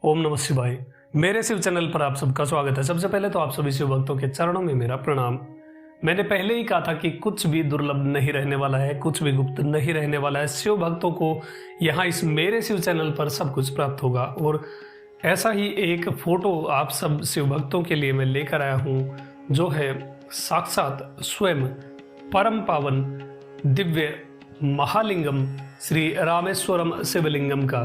ओम नमः शिवाय। मेरे शिव चैनल पर आप सबका स्वागत है। सबसे पहले तो आप सभी शिव भक्तों के चरणों में मेरा प्रणाम। मैंने पहले ही कहा था कि कुछ भी दुर्लभ नहीं रहने वाला है, कुछ भी गुप्त नहीं रहने वाला है। शिव भक्तों को यहाँ इस मेरे शिव चैनल पर सब कुछ प्राप्त होगा। और ऐसा ही एक फोटो आप सब शिव भक्तों के लिए मैं लेकर आया हूँ, जो है साक्षात स्वयं परम पावन दिव्य महालिंगम श्री रामेश्वरम शिवलिंगम का।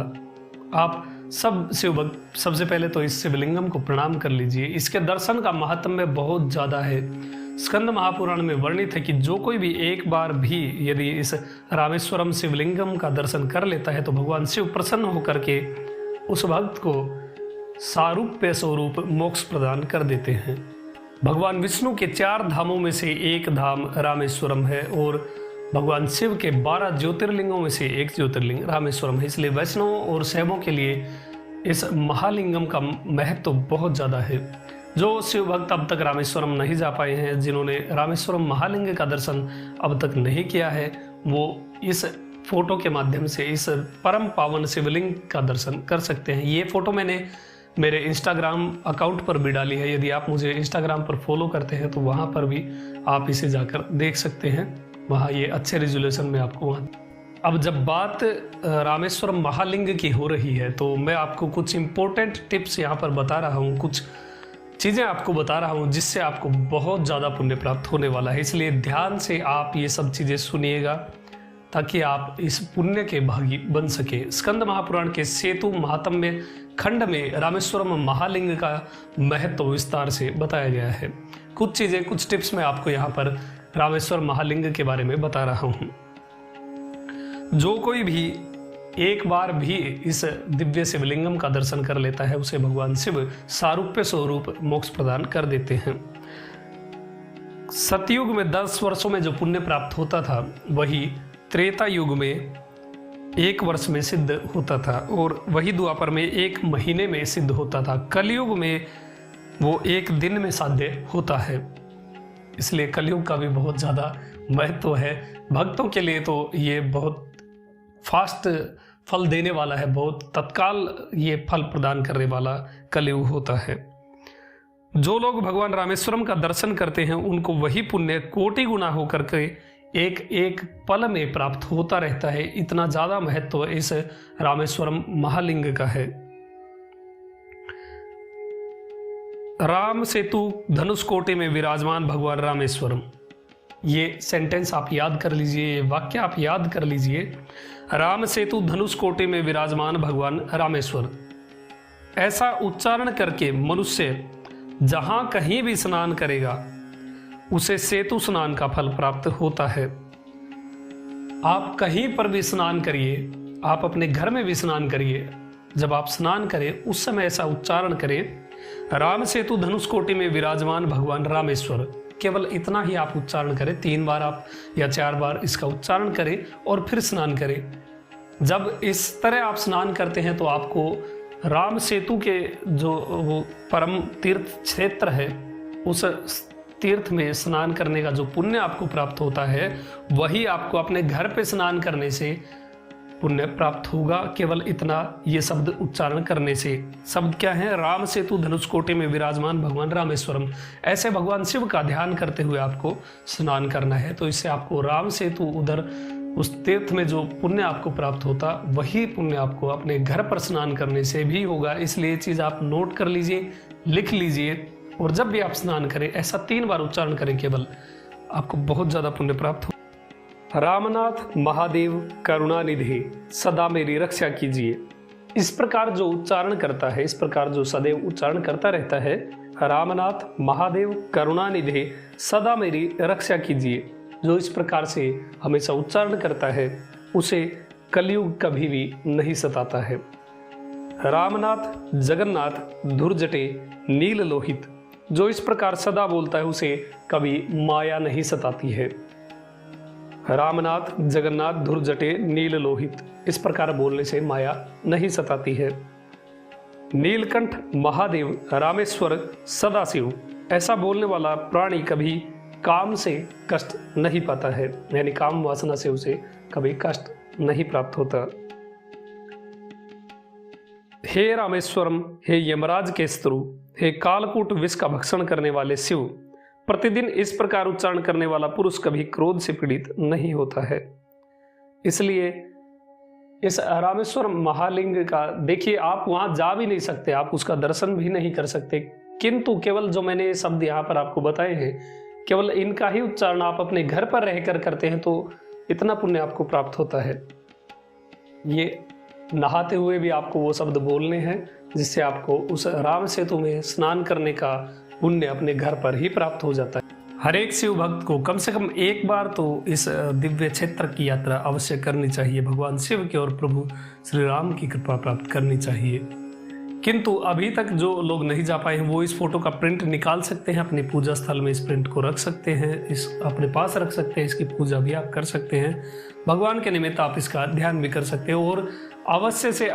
आप सब शिव भक्त सबसे पहले तो इस शिवलिंगम को प्रणाम कर लीजिए। इसके दर्शन का महात्म्य बहुत ज़्यादा है। स्कंद महापुराण में वर्णित है कि जो कोई भी एक बार भी यदि इस रामेश्वरम शिवलिंगम का दर्शन कर लेता है तो भगवान शिव प्रसन्न होकर के उस भक्त को सारूप्य स्वरूप मोक्ष प्रदान कर देते हैं। भगवान विष्णु के 4 धामों में से एक धाम रामेश्वरम है और भगवान शिव के 12 ज्योतिर्लिंगों में से एक ज्योतिर्लिंग रामेश्वरम है। इसलिए वैष्णवों और शैवों के लिए इस महालिंगम का महत्व तो बहुत ज़्यादा है। जो शिव भक्त अब तक रामेश्वरम नहीं जा पाए हैं, जिन्होंने रामेश्वरम महालिंग का दर्शन अब तक नहीं किया है, वो इस फोटो के माध्यम से इस परम पावन शिवलिंग का दर्शन कर सकते हैं। ये फोटो मैंने मेरे इंस्टाग्राम अकाउंट पर भी डाली है। यदि आप मुझे इंस्टाग्राम पर फॉलो करते हैं तो वहाँ पर भी आप इसे जाकर देख सकते हैं। वहाँ ये अच्छे रिजोल्यूशन में आपको वहाँ। अब जब बात रामेश्वरम महालिंग की हो रही है तो मैं आपको कुछ इम्पोर्टेंट टिप्स यहाँ पर बता रहा हूँ, कुछ चीज़ें आपको बता रहा हूँ जिससे आपको बहुत ज़्यादा पुण्य प्राप्त होने वाला है। इसलिए ध्यान से आप ये सब चीज़ें सुनिएगा ताकि आप इस पुण्य के भागी बन सके। स्कंद महापुराण के सेतु महात्म्य खंड में रामेश्वरम महालिंग का महत्व विस्तार से बताया गया है। कुछ चीज़ें, कुछ टिप्स मैं आपको यहाँ पर रामेश्वर महालिंग के बारे में बता रहा हूँ। जो कोई भी एक बार भी इस दिव्य शिवलिंगम का दर्शन कर लेता है उसे भगवान शिव सारूप्य स्वरूप मोक्ष प्रदान कर देते हैं। सतयुग में 10 वर्षों में जो पुण्य प्राप्त होता था वही त्रेता युग में 1 वर्ष में सिद्ध होता था और वही द्वापर में 1 महीने में सिद्ध होता था। कलयुग में वो 1 दिन में साध्य होता है। इसलिए कलयुग का भी बहुत ज़्यादा महत्व है। भक्तों के लिए तो ये बहुत फास्ट फल देने वाला है, बहुत तत्काल ये फल प्रदान करने वाला कलयुग होता है। जो लोग भगवान रामेश्वरम का दर्शन करते हैं उनको वही पुण्य कोटि गुना होकर के एक एक पल में प्राप्त होता रहता है। इतना ज़्यादा महत्व इस रामेश्वरम महालिंग का है। राम सेतु धनुष कोटि में विराजमान भगवान रामेश्वरम, ये सेंटेंस आप याद कर लीजिए, ये वाक्य आप याद कर लीजिए। राम सेतु धनुष कोटि में विराजमान भगवान रामेश्वर। ऐसा उच्चारण करके मनुष्य जहां कहीं भी स्नान करेगा उसे सेतु स्नान का फल प्राप्त होता है। आप कहीं पर भी स्नान करिए, आप अपने घर में भी स्नान करिए, जब आप स्नान करें उस समय ऐसा उच्चारण करें, राम सेतु धनुष कोटि में विराजमान भगवान रामेश्वर। केवल इतना ही आप उच्चारण करें। 3 बार आप या 4 बार इसका उच्चारण करें और फिर स्नान करें। जब इस तरह आप स्नान करते हैं तो आपको राम सेतु के जो वो परम तीर्थ क्षेत्र है उस तीर्थ में स्नान करने का जो पुण्य आपको प्राप्त होता है वही आपको अपने घर पे स्नान करने से पुण्य प्राप्त होगा। केवल इतना ये शब्द उच्चारण करने से। शब्द क्या है? राम सेतु धनुष कोटि में विराजमान भगवान रामेश्वरम। ऐसे भगवान शिव का ध्यान करते हुए आपको स्नान करना है। तो इससे आपको राम सेतु उधर उस तीर्थ में जो पुण्य आपको प्राप्त होता वही पुण्य आपको अपने घर पर स्नान करने से भी होगा। इसलिए ये चीज़ आप नोट कर लीजिए, लिख लीजिए और जब भी आप स्नान करें ऐसा 3 बार उच्चारण करें, केवल आपको बहुत ज़्यादा पुण्य प्राप्त हो। रामनाथ महादेव करुणानिधि सदा मेरी रक्षा कीजिए। इस प्रकार जो उच्चारण करता है, इस प्रकार जो सदैव उच्चारण करता रहता है, रामनाथ महादेव करुणानिधि सदा मेरी रक्षा कीजिए, जो इस प्रकार से हमेशा उच्चारण करता है उसे कलयुग कभी भी नहीं सताता है। रामनाथ जगन्नाथ धुरजटे नील लोहित, जो इस प्रकार सदा बोलता है उसे कभी माया नहीं सताती है। रामनाथ जगन्नाथ धुरजटे नील लोहित, इस प्रकार बोलने से माया नहीं सताती है। नीलकंठ महादेव रामेश्वर सदाशिव, ऐसा बोलने वाला प्राणी कभी काम से कष्ट नहीं पाता है, यानी काम वासना से उसे कभी कष्ट नहीं प्राप्त होता। हे रामेश्वरम, हे यमराज के शत्रु, हे कालकूट विष का भक्षण करने वाले शिव, प्रतिदिन इस प्रकार उच्चारण करने वाला पुरुष कभी क्रोध से पीड़ित नहीं होता है। इसलिए इस रामेश्वरम महालिंग का देखिए, आप वहां जा भी नहीं सकते, आप उसका दर्शन भी नहीं कर सकते, किंतु केवल जो मैंने शब्द यहाँ पर आपको बताए हैं, केवल इनका ही उच्चारण आप अपने घर पर रहकर करते हैं तो इतना पुण्य आपको प्राप्त होता है। ये नहाते हुए भी आपको वो शब्द बोलने हैं जिससे आपको उस राम सेतु में स्नान करने का पुण्य अपने घर पर ही प्राप्त हो जाता है। हर एक शिव भक्त को कम से कम एक बार तो इस दिव्य क्षेत्र की यात्रा अवश्य करनी चाहिए, भगवान शिव की और प्रभु श्री राम की कृपा प्राप्त करनी चाहिए। किंतु अभी तक जो लोग नहीं जा पाए हैं वो इस फोटो का प्रिंट निकाल सकते हैं, अपनी पूजा स्थल में इस प्रिंट को रख सकते हैं, इस अपने पास रख सकते हैं, इसकी पूजा भी आप कर सकते हैं, भगवान के निमित्त आप इसका ध्यान भी कर सकते हैं। और अवश्य से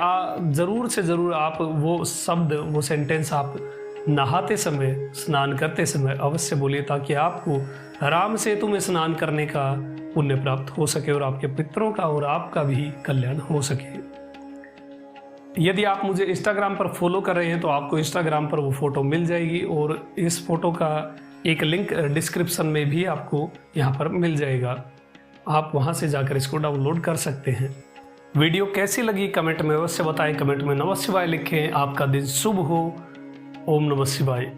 ज़रूर से ज़रूर आप वो शब्द, वो सेंटेंस आप नहाते समय, स्नान करते समय अवश्य बोलिए, ताकि आपको राम सेतु में स्नान करने का पुण्य प्राप्त हो सके और आपके पितरों का और आपका भी कल्याण हो सके। यदि आप मुझे इंस्टाग्राम पर फॉलो कर रहे हैं तो आपको इंस्टाग्राम पर वो फ़ोटो मिल जाएगी और इस फोटो का एक लिंक डिस्क्रिप्शन में भी आपको यहाँ पर मिल जाएगा, आप वहाँ से जाकर इसको डाउनलोड कर सकते हैं। वीडियो कैसी लगी कमेंट में अवश्य बताएं, कमेंट में नमः शिवाय लिखें। आपका दिन शुभ हो। ओम नमः शिवाय।